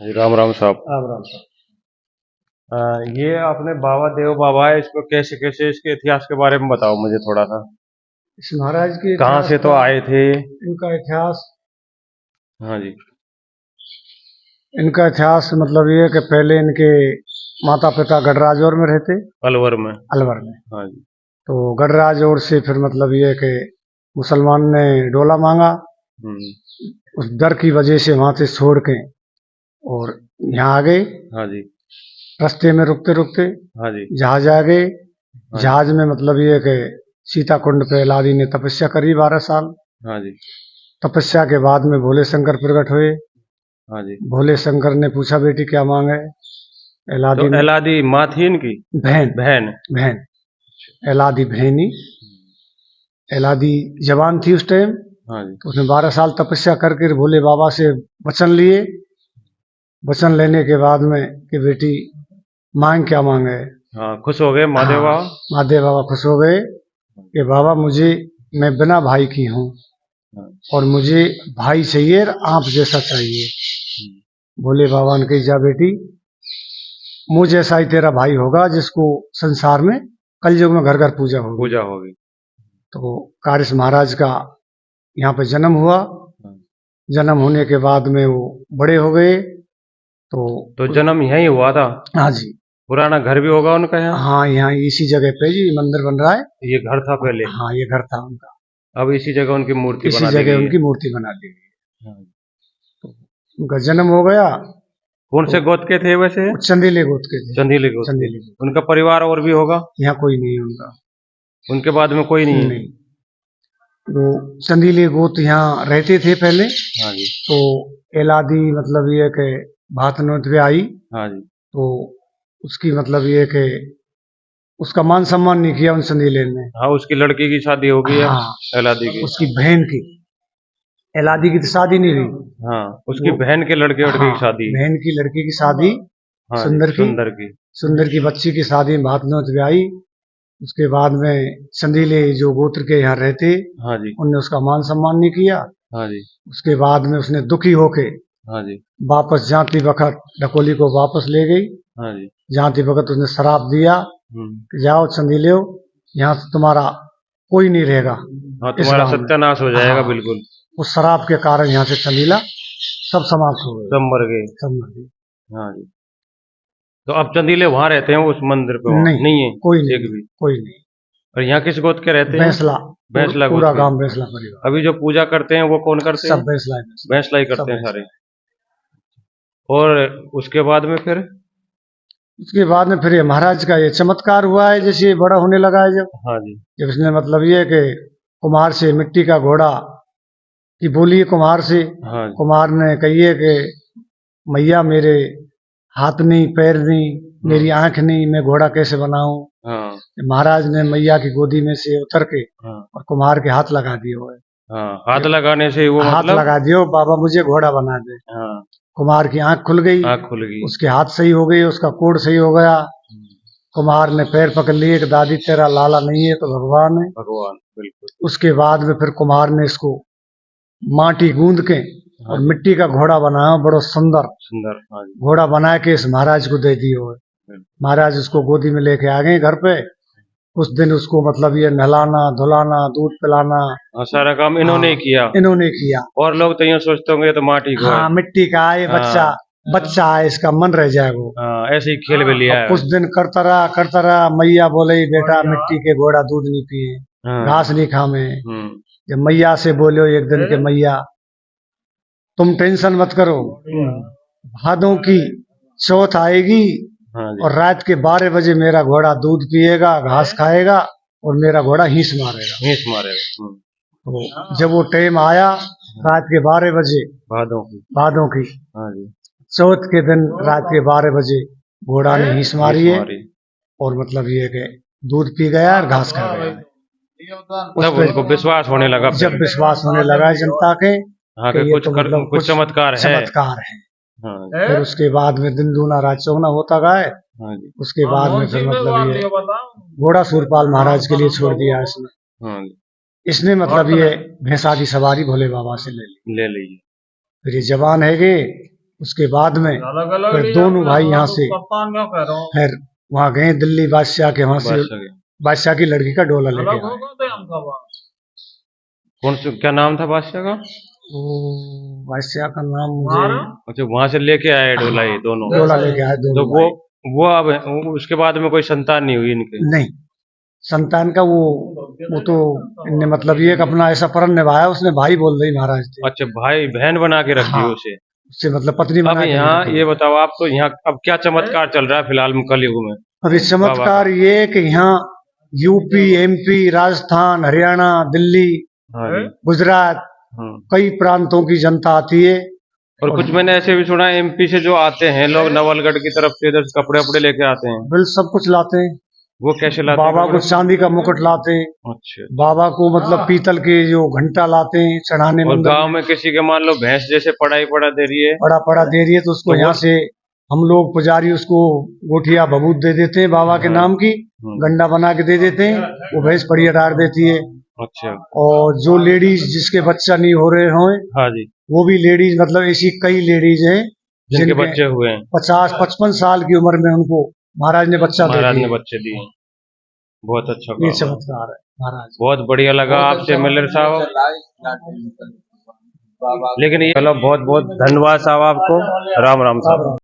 जी, राम राम साहब। राम राम साहब। ये आपने बाबा देव बाबा है, इसको कैसे कैसे इसके इतिहास के बारे में बताओ मुझे थोड़ा सा। इस महाराज के कहाँ इतिहास से तो का, आए थे? हाँ जी। इनका इतिहास मतलब ये है कि पहले इनके माता पिता गढ़राजौर में रहते, अलवर में। अलवर में। हाँ जी। तो गढ़राजौर से फिर मतलब ये है कि मुसलमान ने डोला मांगा, उस डर की वजह से वहां से छोड़ के और यहाँ आ गए। हाँ जी। रास्ते में रुकते रुकते हाँ जी। जहाज आ गए। हाँ जी। जहाज में मतलब ये है कि सीता कुंड पे अलादी ने तपस्या करी 12 साल। हाँ जी। तपस्या के बाद में भोले शंकर प्रकट हुए। हाँ जी। भोले शंकर ने पूछा, बेटी क्या मांग है? एलादी तो एलादी माँ थी इनकी? बहन बहन। बहन एलादी बहनी। एलादी जवान थी उस टाइम। हाँ जी। तो उसने 12 साल तपस्या करके भोले बाबा से वचन लिए। वचन लेने के बाद में कि बेटी मांग क्या मांगे? हाँ, खुश हो गए महादेव बाबा। महादेव बाबा खुश हो गए कि बाबा मैं बिना भाई की हूँ और मुझे भाई चाहिए, आप जैसा चाहिए। भोले बाबा ने कही, जा बेटी, मुझ जैसा ही तेरा भाई होगा जिसको संसार में कलयुग में घर घर पूजा होगी। तो कारिस महाराज का यहाँ पे जन्म हुआ। जन्म होने के बाद में वो बड़े हो गए। तो जन्म यहीं हुआ था? हाँ जी। पुराना घर भी होगा उनका यहाँ? हाँ, यहाँ इसी जगह पे जी मंदिर बन रहा है। ये घर था पहले? हाँ, ये घर था उनका। अब इसी जगह उनकी मूर्ति इसी बना दी जगह गई है। उनकी मूर्ति बना दी गई है। हाँ। तो उनका जन्म हो गया। कौन से गोत्र के थे वैसे? चंदेले गोत्र के थे। चंदेले गोत्र के। उनका परिवार और भी होगा? यहाँ कोई नहीं है उनका। उनके बाद में कोई नहीं है? नहीं। वो चंदेले गोत्र यहाँ रहते थे पहले। हाँ जी। तो एलादी मतलब ये कि भातनोत पे आई। हाँ जी। तो उसकी मतलब ये कि उसका मान सम्मान नहीं किया उन चंदेले ने। हाँ, उसकी लड़की की शादी हो गई है। हाँ, एलादी की। उसकी बहन की। एलादी की तो शादी नहीं हुई। हाँ, उसकी बहन के लड़के की शादी। बहन की लड़की की शादी। हाँ, सुंदर की बच्ची की शादी भातनोत पे आई। उसके बाद में चंदेले जो गोत्र के यहाँ रहते, हाँ जी, उनने उसका मान सम्मान नहीं किया। हाँ जी। उसके बाद में उसने दुखी होके हाँ जी। वापस जाती वक्त ढकोली को वापस ले गई। हाँ जी। जाती वक्त उसने शराप दिया कि जाओ चंदेलो, यहाँ से तुम्हारा कोई नहीं रहेगा। हाँ, तुम्हारा सत्यानाश हो जाएगा। बिल्कुल। उस शराब के कारण यहाँ से चंदेला सब समाप्त हो गए, सब मर गए। हाँ जी। तो अब चंदेले वहाँ रहते हैं उस मंदिर पे? नहीं है कोई नहीं। और यहाँ किस गोत्र के रहते हैं? बैंसला पूरा गांव बैंसला परिवार। अभी जो पूजा करते हैं वो कौन करते हैं? सब बैंसला ही करते हैं सारे। और उसके बाद में फिर ये महाराज का ये चमत्कार हुआ है। जैसे ये बड़ा होने लगा है हाँ जी। जब इसने मतलब ये कि कुम्हार से मिट्टी का घोड़ा की बोली है कुम्हार से। हाँ। कुम्हार ने कहिए कि मैया मेरे हाथ नहीं, पैर नहीं, मेरी आंख नहीं, मैं घोड़ा कैसे बनाऊं? हाँ। महाराज ने मैया की गोदी में से उतर के और कुम्हार के हाथ लगा दिए हुए। हाँ, हाथ लगाने से वो हाथ लगा दियो, बाबा मुझे घोड़ा बना दे। हाँ। कुम्हार की आंख खुल गई। उसके हाथ सही हो गए, उसका कोड सही हो गया। कुम्हार ने पैर पकड़ लिए कि दादी तेरा लाला नहीं है तो भगवान है। बिल्कुल। उसके बाद में फिर कुम्हार ने इसको माटी गूंद के और मिट्टी का घोड़ा बनाया, बड़ा सुंदर घोड़ा बना के इस महाराज को दे दिए हुए। महाराज उसको गोदी में लेके आ गए घर पे। उस दिन उसको मतलब ये नहलाना धुलाना, दूध पिलाना, सारा काम इन्होंने किया। और लोग तो यूँ सोचते होंगे तो माटी को मिट्टी का है, बच्चा है, इसका मन रह जाएगा। ऐसे ही खेल भी लिया। कुछ दिन करता रहा। मैया बोले, बेटा मिट्टी के घोड़ा दूध नहीं पिए, घास नहीं खावे। जब मैया से बोलो एक दिन के मैया तुम टेंशन मत करो, भादों की चौथ आएगी और रात के 12 बजे मेरा घोड़ा दूध पिएगा, घास खाएगा और मेरा घोड़ा हींस मारेगा। तो जब वो टाइम आया रात के 12 बजे भादों की चौथ के दिन रात के 12 बजे घोड़ा ने हींस मारी है और मतलब ये कि दूध पी गया और घास खा गया। तब उनको विश्वास होने लगा। जब विश्वास होने लगा जनता के कुछ चमत्कार है। फिर उसके बाद में दिन दूना रात चौगुना होता गया। उसके बाद में फिर मतलब ये घोड़ा सूरपाल महाराज के लिए छोड़ दिया इसने मतलब ये भैंसा की सवारी भोले बाबा से ले ली। फिर ये जवान है कि उसके बाद में फिर दोनों भाई यहाँ से फिर वहाँ गए दिल्ली बादशाह के, वहाँ से बादशाह की लड़की का डोला लेके आए। कौन से, क्या नाम था बादशाह का? वो बादशाह का नाम मुझे, अच्छा, वहां से लेके आए डोला, ये दोनों डोला लेके आए तो दोनों। वो अब उसके बाद में कोई संतान नहीं हुई इनके? नहीं, संतान का वो तो इनने मतलब ये एक अपना ऐसा प्रण निभाया, उसने भाई बोल रही महाराज थे। अच्छा, भाई बहन बना के रख दी हाँ, उसे, उससे मतलब पत्नी अब बना के यहाँ रखी। ये बताओ आप, तो यहाँ अब क्या चमत्कार चल रहा है फिलहाल कलयुग में? अब इस चमत्कार ये कि यहाँ यूपी, एमपी, राजस्थान, हरियाणा, दिल्ली, हाँ जी, गुजरात, कई प्रांतों की जनता आती है। और कुछ मैंने ऐसे भी सुना है एमपी से जो आते हैं लोग, नवलगढ़ की तरफ से, इधर से कपड़े वपड़े लेके आते हैं। बिल सब कुछ लाते हैं। वो कैसे लाते हैं? बाबा को चांदी का मुकुट लाते हैं। अच्छा, बाबा को मतलब पीतल के जो घंटा लाते हैं चढ़ाने। और गांव में किसी के मान लो भैंस जैसे पड़ा दे रही है, पड़ा दे रही है, तो उसको यहाँ से हम लोग पुजारी उसको गोठिया भभूत दे देते हैं बाबा के नाम की, गंडा बना के दे देते हैं, वो भैंस पड़ी डाल देती है। अच्छा, और जो लेडीज जिसके बच्चा नहीं हो रहे हों, हाँ जी, वो भी लेडीज, मतलब ऐसी कई लेडीज हैं जिनके बच्चे हुए हैं, 50-55 साल की उम्र में उनको महाराज ने बच्चे दिए। बहुत अच्छा ये काम है, चमत्कार है महाराज। बहुत बढ़िया लगा आपसे मिलर साहब। लेकिन ये चलो, बहुत बहुत धन्यवाद साहब आपको। राम राम साहब।